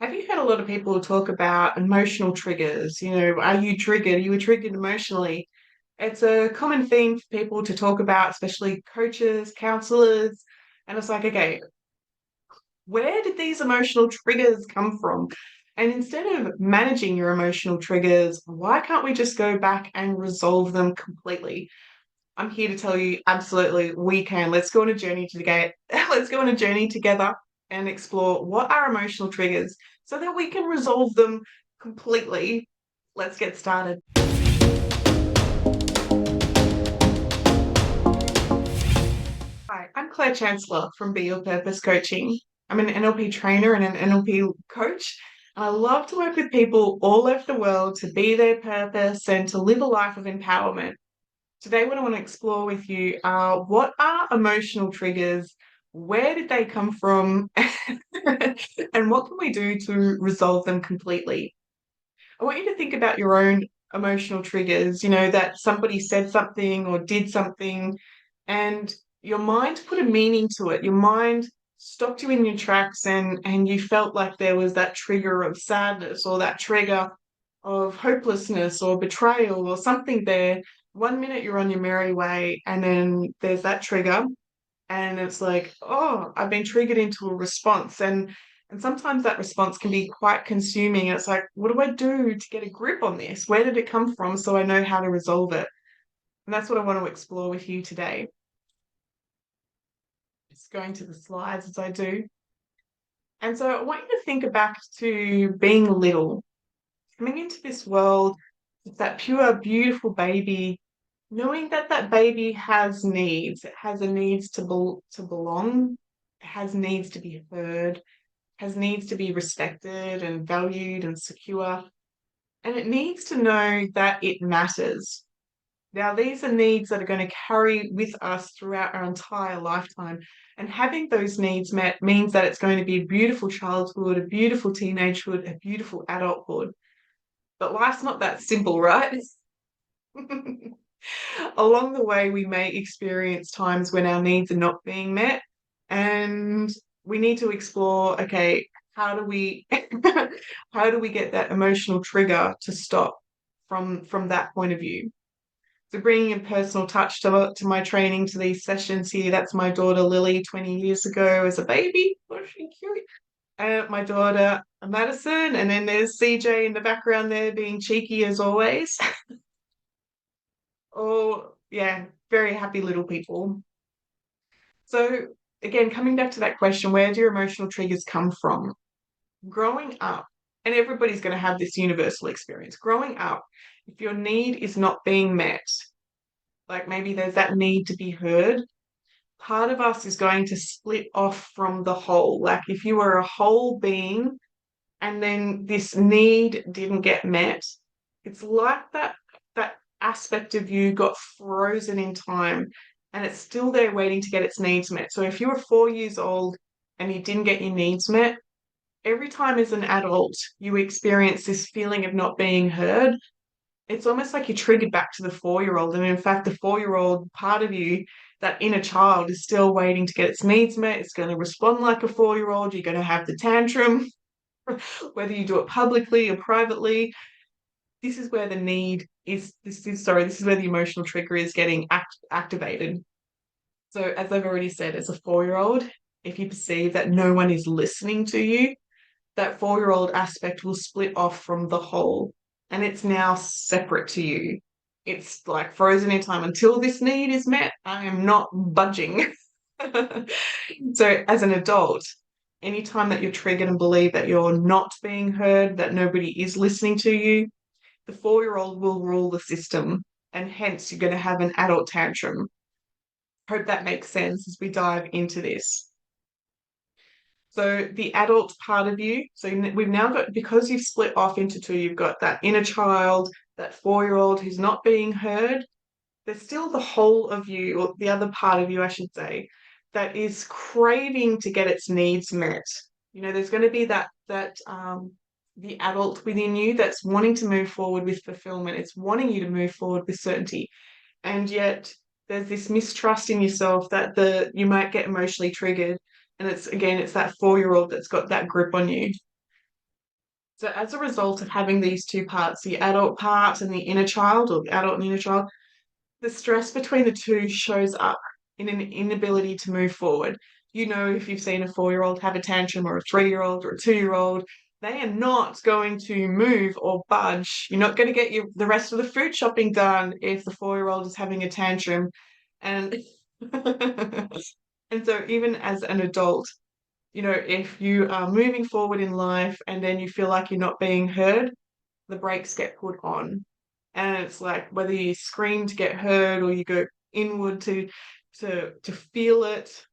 Have you heard a lot of people talk about emotional triggers? Are you triggered? Are you triggered emotionally? It's a common theme for people to talk about, especially coaches, counselors. And it's like, okay, where did these emotional triggers come from? And instead of managing your emotional triggers, why can't we just go back and resolve them completely? I'm here to tell you, absolutely, we can. Let's go on a journey together. Let's go on a journey together and explore what are emotional triggers so that we can resolve them completely. Let's get started. Hi, I'm Claire Chancellor from Be Your Purpose Coaching. I'm an NLP trainer and an NLP coach. And I love to work with people all over the world to be their purpose and to live a life of empowerment. Today, what I want to explore with you are what are emotional triggers? Where did they come from? And what can we do to resolve them completely? I want you to think about your own emotional triggers, that somebody said something or did something, and your mind put a meaning to it. Your mind stopped you in your tracks and you felt like there was that trigger of sadness or that trigger of hopelessness or betrayal or something there. One minute you're on your merry way, and then there's that trigger, and it's like, oh, I've been triggered into a response. And sometimes that response can be quite consuming. It's like, what do I do to get a grip on this? Where did it come from so I know how to resolve it? And that's what I want to explore with you today. Just going to the slides as I do. And so I want you to think back to being little, coming into this world with that pure, beautiful baby, knowing that that baby has needs. It has a needs to belong, it has needs to be heard, has needs to be respected and valued and secure, and it needs to know that it matters. Now, these are needs that are going to carry with us throughout our entire lifetime. And having those needs met means that it's going to be a beautiful childhood, a beautiful teenagehood, a beautiful adulthood. But life's not that simple, right? Along the way, we may experience times when our needs are not being met, and we need to explore, okay, how do we how do we get that emotional trigger to stop from that point of view? So bringing a personal touch to my training, to these sessions here, that's my daughter Lily 20 years ago as a baby. Was she cute? My daughter Madison, and then there's CJ in the background there being cheeky as always. Oh, yeah, very happy little people. So, again, coming back to that question, where do your emotional triggers come from? Growing up, and everybody's going to have this universal experience. Growing up, if your need is not being met, like maybe there's that need to be heard, part of us is going to split off from the whole. Like if you were a whole being and then this need didn't get met, it's like that aspect of you got frozen in time and it's still there waiting to get its needs met. So if you were 4 years old and you didn't get your needs met, every time as an adult you experience this feeling of not being heard, it's almost like you're triggered back to the 4 year old. And in fact, the 4 year old part of you, that inner child, is still waiting to get its needs met. It's going to respond like a 4 year old. You're going to have the tantrum, whether you do it publicly or privately. This is where the need is. This is where the emotional trigger is getting activated. So, as I've already said, as a 4 year old, if you perceive that no one is listening to you, that 4 year old aspect will split off from the whole and it's now separate to you. It's like frozen in time until this need is met. I am not budging. So, as an adult, anytime that you're triggered and believe that you're not being heard, that nobody is listening to you, the 4 year old will rule the system. And hence, you're going to have an adult tantrum. Hope that makes sense as we dive into this. So the adult part of you, so we've now got, because you've split off into two, you've got that inner child, that 4 year old who's not being heard. There's still the whole of you, or the other part of you, I should say, that is craving to get its needs met. There's going to be the adult within you that's wanting to move forward with fulfillment. It's wanting you to move forward with certainty. And yet there's this mistrust in yourself that you might get emotionally triggered, and it's that 4 year old that's got that grip on you. So as a result of having these two parts, the adult part and the inner child, or the adult and inner child, the stress between the two shows up in an inability to move forward. You know, if you've seen a 4-year-old have a tantrum, or a 3-year-old or a 2-year-old, they are not going to move or budge. You're not going to get the rest of the food shopping done if the 4-year-old is having a tantrum. And and so even as an adult, if you are moving forward in life and then you feel like you're not being heard, the brakes get put on. And it's like whether you scream to get heard or you go inward to feel it,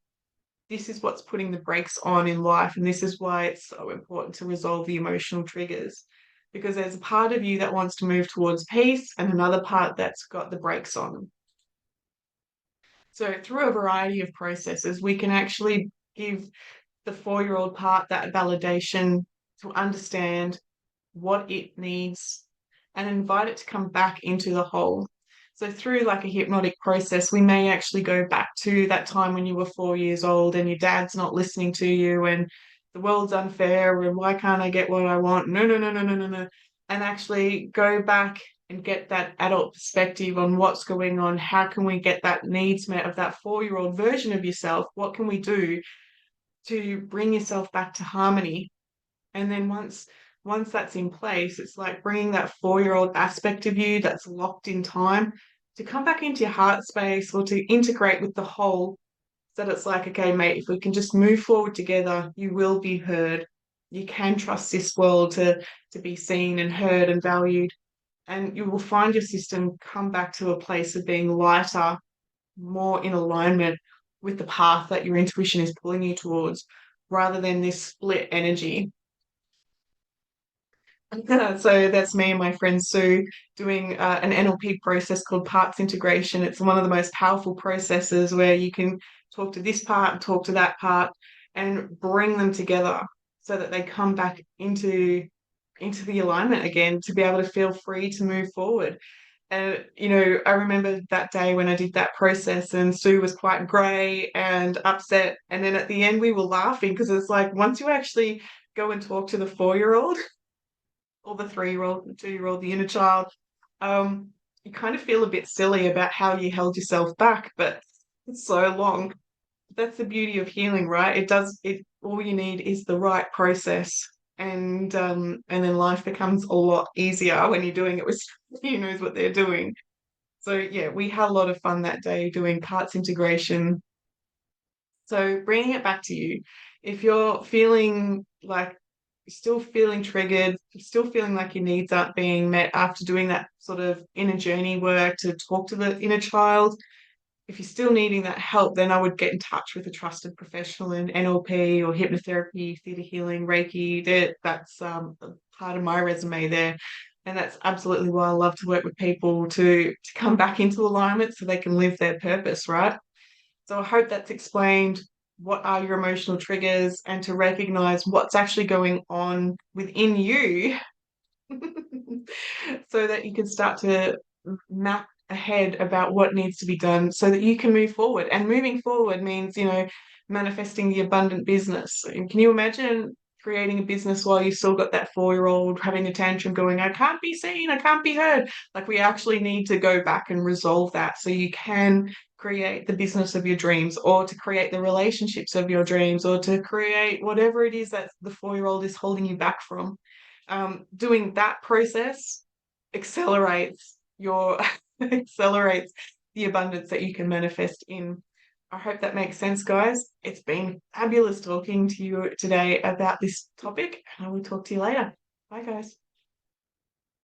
this is what's putting the brakes on in life. And this is why it's so important to resolve the emotional triggers. Because there's a part of you that wants to move towards peace and another part that's got the brakes on. So through a variety of processes, we can actually give the 4-year-old part that validation to understand what it needs and invite it to come back into the whole. So through like a hypnotic process, we may actually go back to that time when you were 4 years old and your dad's not listening to you and the world's unfair and why can't I get what I want? No, no, no, no, no, no, no. And actually go back and get that adult perspective on what's going on. How can we get that needs met of that 4-year-old version of yourself? What can we do to bring yourself back to harmony? And then once that's in place, it's like bringing that 4-year-old aspect of you that's locked in time to come back into your heart space or to integrate with the whole, so that it's like, okay, mate, if we can just move forward together, you will be heard. You can trust this world to be seen and heard and valued. And you will find your system come back to a place of being lighter, more in alignment with the path that your intuition is pulling you towards, rather than this split energy. So that's me and my friend Sue doing an NLP process called parts integration. It's one of the most powerful processes where you can talk to this part, talk to that part, and bring them together so that they come back into the alignment again to be able to feel free to move forward. And I remember that day when I did that process, and Sue was quite grey and upset. And then at the end, we were laughing because it's like once you actually go and talk to the 4-year-old or the 3-year-old, the 2-year-old, the inner child, you kind of feel a bit silly about how you held yourself back, but it's so long. That's the beauty of healing, right? It all you need is the right process. And then life becomes a lot easier when you're doing it with somebody who knows what they're doing. So yeah, we had a lot of fun that day doing parts integration. So bringing it back to you, if you're feeling like still feeling triggered, still feeling like your needs aren't being met after doing that sort of inner journey work to talk to the inner child, if you're still needing that help, then I would get in touch with a trusted professional in NLP or hypnotherapy, theta healing, Reiki. That's part of my resume there. And that's absolutely why I love to work with people to come back into alignment so they can live their purpose, right? So I hope that's explained what are your emotional triggers and to recognize what's actually going on within you so that you can start to map ahead about what needs to be done so that you can move forward. And moving forward means, manifesting the abundant business. And can you imagine creating a business while you still got that 4-year-old having a tantrum going, I can't be seen, I can't be heard? Like we actually need to go back and resolve that so you can create the business of your dreams or to create the relationships of your dreams or to create whatever it is that the 4-year-old is holding you back from. Doing that process accelerates your accelerates the abundance that you can manifest in. I hope that makes sense, guys. It's been fabulous talking to you today about this topic, and I will talk to you later. Bye, guys.